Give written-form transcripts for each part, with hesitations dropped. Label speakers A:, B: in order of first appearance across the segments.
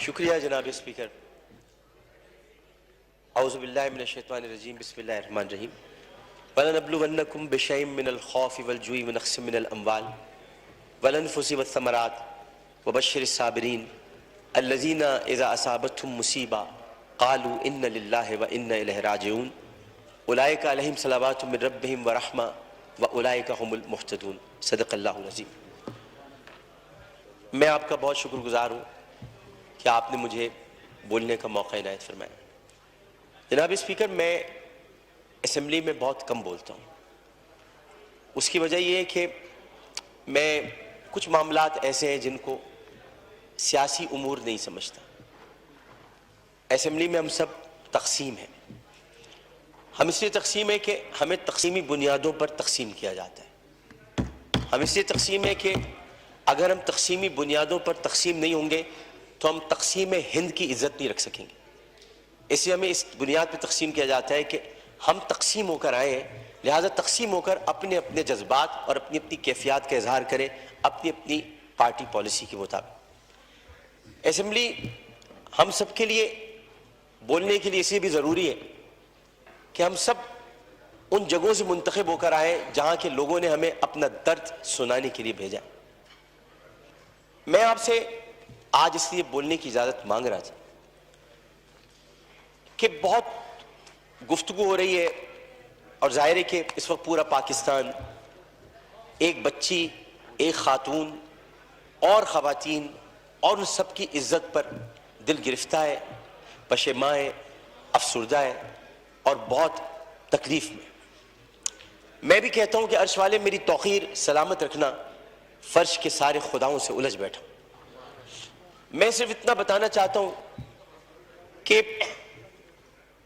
A: شکریہ جناب اسپیکر. اعوذ باللہ من الشیطان الرجیم. بسم اللہ الرحمن الرحیم. وَلَنَبْلُوَنَّكُمْ بِشَيْءٍ مِّنَ الْخَوْفِ وَالْجُوعِ وَنَقْصٍ مِّنَ الْأَمْوَالِ وَالْأَنفُسِ وَالثَّمَرَاتِ وَبَشِّرِ الصَّابِرِينَ الَّذِينَ إِذَا أَصَابَتْهُمْ مُصِيبَةٌ قَالُوا إِنَّ لِلَّهِ وَإِنَّا إِلَيْهِ راجعون أُولَٰئِكَ عَلَيْهِمْ صَلَوَاتٌ مِّن رَّبِّهِمْ وَرَحْمَةٌ وَأُولَٰئِكَ هُمُ الْمُهْتَدُونَ. صدق اللہ العظیم. میں آپ کا بہت شکر گزار ہوں کہ آپ نے مجھے بولنے کا موقع عنایت فرمایا. جناب اسپیکر، میں اسمبلی میں بہت کم بولتا ہوں. اس کی وجہ یہ ہے کہ میں کچھ معاملات ایسے ہیں جن کو سیاسی امور نہیں سمجھتا. اسمبلی میں ہم سب تقسیم ہیں. ہم اس لیے تقسیم ہے کہ ہمیں تقسیمی بنیادوں پر تقسیم کیا جاتا ہے. ہم اس لیے تقسیم ہے کہ اگر ہم تقسیمی بنیادوں پر تقسیم نہیں ہوں گے تو ہم تقسیم ہند کی عزت نہیں رکھ سکیں گے. اس لیے ہمیں اس بنیاد پہ تقسیم کیا جاتا ہے کہ ہم تقسیم ہو کر آئے ہیں، لہٰذا تقسیم ہو کر اپنے اپنے جذبات اور اپنی اپنی کیفیات کا اظہار کریں اپنی اپنی پارٹی پالیسی کے مطابق. اسمبلی ہم سب کے لیے بولنے کے لیے اس لیے بھی ضروری ہے کہ ہم سب ان جگہوں سے منتخب ہو کر آئے جہاں کے لوگوں نے ہمیں اپنا درد سنانے کے لیے بھیجا. میں آپ سے آج اس لیے بولنے کی اجازت مانگ رہا تھا کہ بہت گفتگو ہو رہی ہے اور ظاہر ہے کہ اس وقت پورا پاکستان ایک بچی، ایک خاتون اور خواتین اور ان سب کی عزت پر دل گرفتہ ہے، پشیماں ہے، افسردہ ہے اور بہت تکلیف میں. میں بھی کہتا ہوں کہ عرش والے میری توقیر سلامت رکھنا، فرش کے سارے خداؤں سے الجھ بیٹھا. میں صرف اتنا بتانا چاہتا ہوں کہ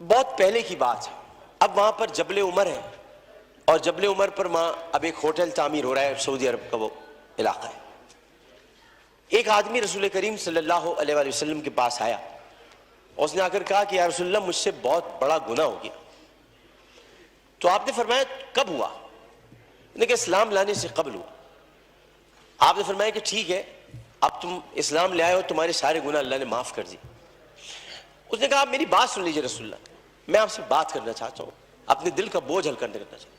A: بہت پہلے کی بات ہے. اب وہاں پر جبل عمر ہے اور جبل عمر پر وہاں اب ایک ہوٹل تعمیر ہو رہا ہے، سعودی عرب کا وہ علاقہ ہے. ایک آدمی رسول کریم صلی اللہ علیہ وآلہ وسلم کے پاس آیا اور اس نے آ کر کہا کہ یا رسول اللہ مجھ سے بہت بڑا گناہ ہو گیا. تو آپ نے فرمایا کب ہوا؟ نے کہا اسلام لانے سے قبل ہوا. آپ نے فرمایا کہ ٹھیک ہے، اب تم اسلام لے آئے ہو، تمہارے سارے گناہ اللہ نے معاف کر دی. اس نے کہا آپ میری بات سن لیجئے رسول اللہ، میں آپ سے بات کرنا چاہتا ہوں، اپنے دل کا بوجھ ہل کرنا چاہتا ہوں.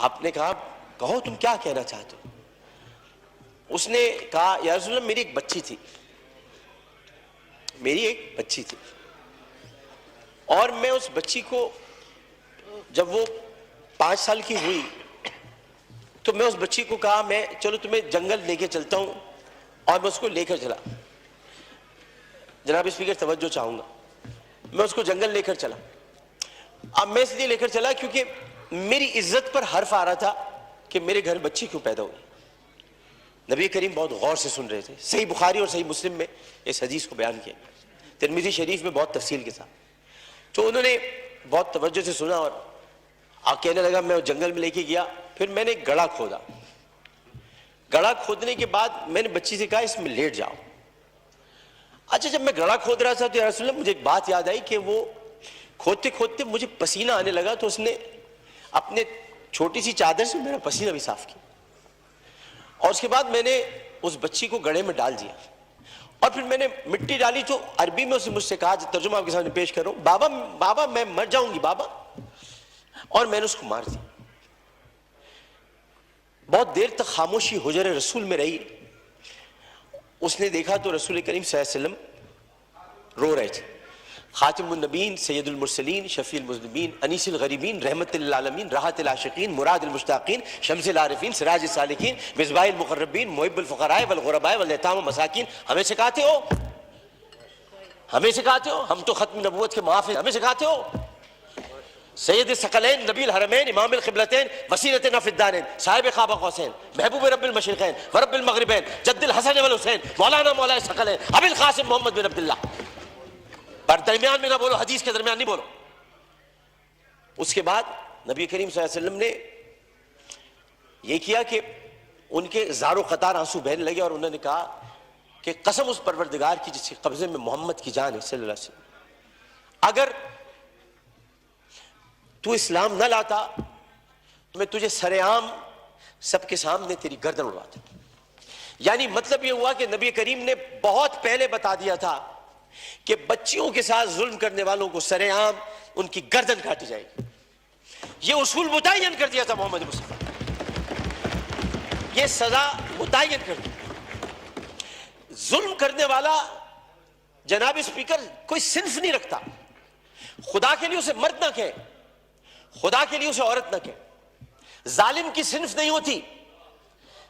A: آپ نے کہا کہو تم کیا کہنا چاہتے ہو؟ اس نے کہا یا رسول اللہ میری ایک بچی تھی اور میں اس بچی کو جب وہ 5 سال کی ہوئی تو میں اس بچی کو کہا میں چلو تمہیں جنگل لے کے چلتا ہوں، اور میں اس کو لے کر چلا. جناب اسپیکر توجہ چاہوں گا، میں اس کو جنگل لے کر چلا. اب میں اس لیے لے کر چلا کیونکہ میری عزت پر حرف آ رہا تھا کہ میرے گھر بچی کیوں پیدا ہوئی. نبی کریم بہت غور سے سن رہے تھے. صحیح بخاری اور صحیح مسلم میں اس حدیث کو بیان کیا، ترمذی شریف میں بہت تفصیل کے ساتھ. تو انہوں نے بہت توجہ سے سنا اور کہنے لگا میں جنگل میں لے کے گیا. پھر میں نے ایک گڑھا کھودا. گڑھا کھودنے کے بعد میں نے بچی سے کہا اس میں لیٹ جاؤ. اچھا جب میں گڑھا کھود رہا تھا تو یا رسول اللہ مجھے ایک بات یاد آئی کہ وہ کھودتے کھودتے مجھے پسینہ آنے لگا، تو اس نے اپنے چھوٹی سی چادر سے میرا پسینہ بھی صاف کیا. اور اس کے بعد میں نے اس بچی کو گڑھے میں ڈال دیا اور پھر میں نے مٹی ڈالی. تو عربی میں اس نے مجھ سے کہا، ترجمہ آپ کے سامنے پیش کر رہا ہوں، بابا میں مر جاؤں گی بابا. اور میں نے اس کو مار دیا. بہت دیر تک خاموشی حجر رسول میں رہی. اس نے دیکھا تو رسول کریم صلی اللہ علیہ وسلم رو رہے تھے. خاتم النبیین، سید المرسلین، شفیع المذنبین، انیس الغریبین، رحمت للعالمین، راحت العاشقین، مراد المشتاقین، شمس العارفین، سراج السالکین، مصباح المقربین، محب الفقراء والغرباء والیتام والمساکین. ہمیں سکھاتے ہو ہم تو ختم نبوت کے محافظ، ہمیں سکھاتے ہو. سید الثقلین، نبی الحرمین، امام القبلتین، وسیلتنا فی الدارین، صاحب قاب قوسین، محبوب رب المشرقین ورب المغربین، جد الحسن والحسین، مولانا مولا الثقلین، ابی القاسم محمد بن عبداللہ. پر درمیان میں نہ بولو، حدیث کے درمیان نہیں بولو. اس کے بعد نبی کریم صلی اللہ علیہ وسلم نے یہ کیا کہ ان کے زار و قطار آنسو بہنے لگے اور انہوں نے کہا کہ قسم اس پروردگار کی جس کے قبضے میں محمد کی جان ہے صلی اللہ علیہ وسلم، اگر تو اسلام نہ لاتا تو میں تجھے سر عام سب کے سامنے تیری گردن اڑواتا. یعنی مطلب یہ ہوا کہ نبی کریم نے بہت پہلے بتا دیا تھا کہ بچیوں کے ساتھ ظلم کرنے والوں کو سر عام ان کی گردن کاٹی جائے گی. یہ اصول متعین کر دیا تھا محمد مصطفیٰ, یہ سزا متعین کر دی. ظلم کرنے والا جناب اسپیکر کوئی صنف نہیں رکھتا. خدا کے لیے اسے مرد نہ کہے, خدا کے لیے اسے عورت نہ کہے. ظالم کی صنف نہیں ہوتی,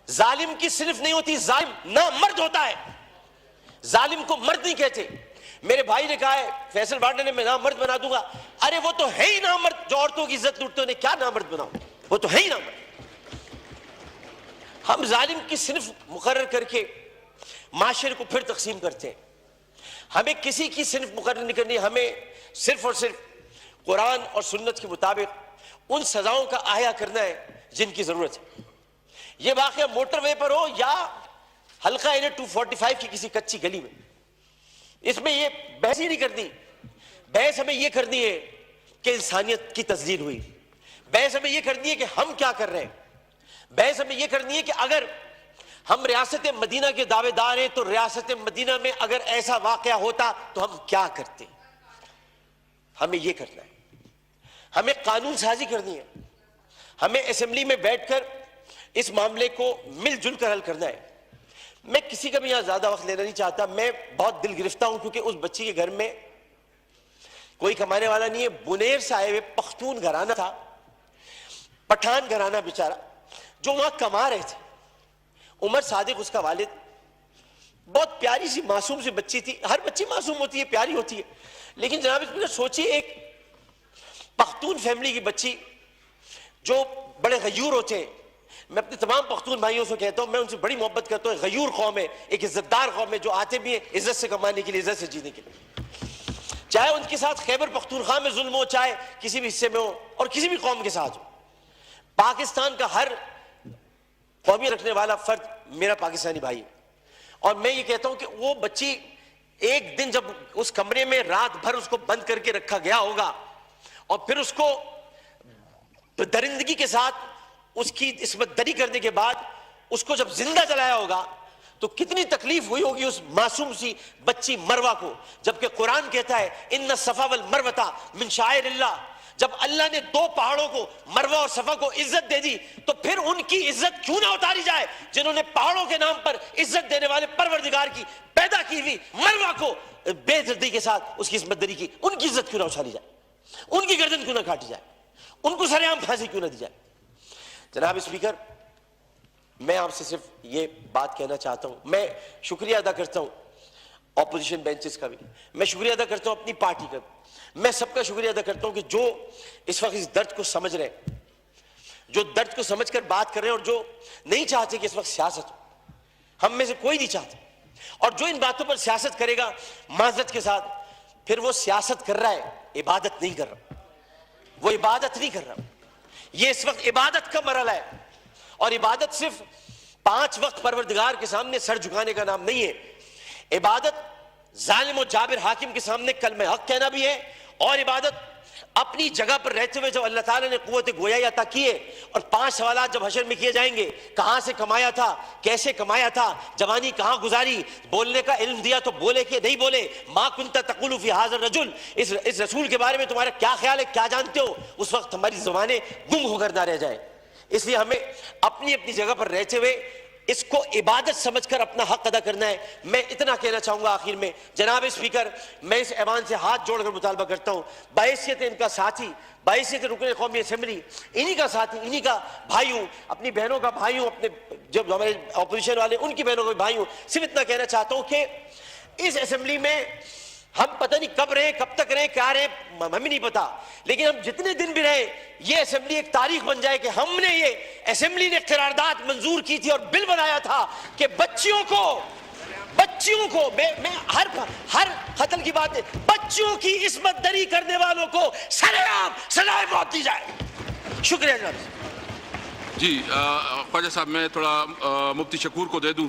A: ظالم کی صنف نہیں ہوتی, ظالم نہ مرد ہوتا ہے. ظالم کو مرد نہیں کہتے. میرے بھائی نے کہا ہے فیصل وارڈن نے میں نامرد بنا دوں گا. ارے وہ تو ہے ہی نامرد جو عورتوں کی عزت لوٹتے, انہیں کیا نامرد بناؤ, وہ تو ہے ہی نامرد. ہم ظالم کی صنف مقرر کر کے معاشرے کو پھر تقسیم کرتے ہیں. ہمیں کسی کی صنف مقرر نہیں کرنی, ہمیں صرف اور صرف قرآن اور سنت کے مطابق ان سزاؤں کا احیا کرنا ہے جن کی ضرورت ہے. یہ واقعہ موٹر وے پر ہو یا حلقہ این 245 کی کسی کچی گلی میں, اس میں یہ بحث ہی نہیں کرنی. بحث ہمیں یہ کرنی ہے کہ انسانیت کی تسجیل ہوئی. بحث ہمیں یہ کرنی ہے کہ ہم کیا کر رہے ہیں. بحث ہمیں یہ کرنی ہے کہ اگر ہم ریاست مدینہ کے دعوے دار ہیں تو ریاست مدینہ میں اگر ایسا واقعہ ہوتا تو ہم کیا کرتے. ہمیں یہ کرنا ہے. ہمیں قانون سازی کرنی ہے. ہمیں اسمبلی میں بیٹھ کر اس معاملے کو مل جل کر حل کرنا ہے. میں کسی کا بھی یہاں زیادہ وقت لینا نہیں چاہتا. میں بہت دل گرفتہ ہوں کیونکہ اس بچی کے گھر میں کوئی کمانے والا نہیں ہے. بنیر سے آئے ہوئے پختون گھرانہ تھا, پٹھان گھرانہ بیچارہ, جو وہاں کما رہے تھے. عمر صادق اس کا والد. بہت پیاری سی معصوم سی بچی تھی. ہر بچی معصوم ہوتی ہے, پیاری ہوتی ہے, لیکن جناب اس میں سوچی ایک پختون فیملی کی بچی جو بڑے غیور ہوتے ہیں. میں اپنے تمام پختون بھائیوں سے کہتا ہوں, میں ان سے بڑی محبت کرتا ہوں. غیور قوم ہے, ایک عزت دار قوم ہے, جو آتے بھی ہیں عزت سے کمانے کے لیے, عزت سے جینے کے لیے. چاہے ان کے ساتھ خیبر پختونخوا میں ظلم ہو, چاہے کسی بھی حصے میں ہو, اور کسی بھی قوم کے ساتھ ہو. پاکستان کا ہر قومی رکھنے والا فرد میرا پاکستانی بھائی ہے. اور میں یہ کہتا ہوں کہ وہ بچی ایک دن جب اس کمرے میں رات بھر اس کو بند کر کے رکھا گیا ہوگا اور پھر اس کو درندگی کے ساتھ اس کی عصمت دری کرنے کے بعد اس کو جب زندہ جلایا ہوگا تو کتنی تکلیف ہوئی ہوگی اس معصوم سی بچی مروہ کو. جبکہ قرآن کہتا ہے ان الصفا والمروہ من شعائر اللہ. جب اللہ نے دو پہاڑوں کو مروہ اور صفا کو عزت دے دی تو پھر ان کی عزت کیوں نہ اتاری جائے جنہوں نے پہاڑوں کے نام پر عزت دینے والے پروردگار کی پیدا کی ہوئی مروہ کو بے دردی کے ساتھ اس کی عصمت دری کی. ان کی عزت کیوں نہ اچھالی جائے, ان کی گردن کیوں نہ کاٹی جائے, ان کو سر عام پھانسی کیوں نہ دی جائے. جناب اسپیکر, میں آپ سے صرف یہ بات کہنا چاہتا ہوں. میں شکریہ ادا کرتا ہوں اپوزیشن بینچز کا بھی, میں شکریہ ادا کرتا ہوں اپنی پارٹی کا بھی, میں سب کا شکریہ ادا کرتا ہوں کہ جو اس وقت اس درد کو سمجھ رہے ہیں, جو درد کو سمجھ کر بات کر رہے ہیں, اور جو نہیں چاہتے کہ اس وقت سیاست ہو. ہم میں سے کوئی نہیں چاہتا. اور جو ان باتوں پر سیاست کرے گا معذرت کے ساتھ, پھر وہ سیاست کر رہا ہے, عبادت نہیں کر رہا. وہ عبادت نہیں کر رہا. یہ اس وقت عبادت کا مرحلہ ہے, اور عبادت صرف 5 وقت پروردگار کے سامنے سر جھکانے کا نام نہیں ہے. عبادت ظالم و جابر حاکم کے سامنے کلمہ حق کہنا بھی ہے, اور عبادت اپنی جگہ پر رہتے ہوئے جب اللہ تعالیٰ نے قوت گویائی عطا کی ہے اور 5 سوالات جب حشر میں کیے جائیں گے, کہاں سے کمایا تھا, کیسے کمایا تھا, جوانی کہاں گزاری, بولنے کا علم دیا تو بولے کہ نہیں بولے, ما کنت تقول فی ھذا الرجل, اس رسول کے بارے میں تمہارا کیا خیال ہے, کیا جانتے ہو, اس وقت ہماری زبانیں گم ہو کر نہ رہ جائیں. اس لیے ہمیں اپنی اپنی جگہ پر رہتے ہوئے اس کو عبادت سمجھ کر اپنا حق ادا کرنا ہے. میں اتنا کہنا چاہوں گا آخر میں, جناب اسپیکر, میں اس ایوان سے ہاتھ جوڑ کر مطالبہ کرتا ہوں, بحیثیت ان کا ساتھی, بحیثیت رکن قومی اسمبلی, انہی کا ساتھی, انہی کا بھائی ہوں, اپنی بہنوں کا بھائی ہوں, اپنے جو ہمارے اپوزیشن والے ان کی بہنوں کا بھائی ہوں. صرف اتنا کہنا چاہتا ہوں کہ اس اسمبلی میں ہم پتہ نہیں کب رہے, کب تک رہے, کیا رہے, ہمیں نہیں پتا, لیکن ہم جتنے دن بھی رہے یہ اسمبلی ایک تاریخ بن جائے کہ ہم نے, یہ اسمبلی نے قرارداد منظور کی تھی اور بل بنایا تھا کہ بچیوں کو میں ہر قتل کی بات ہے, بچیوں کی عصمت دری کرنے والوں کو سر عام سزائے موت دی جائے. شکریہ جناب.
B: جی خواجہ صاحب, میں تھوڑا مفتی شکور کو دے دوں.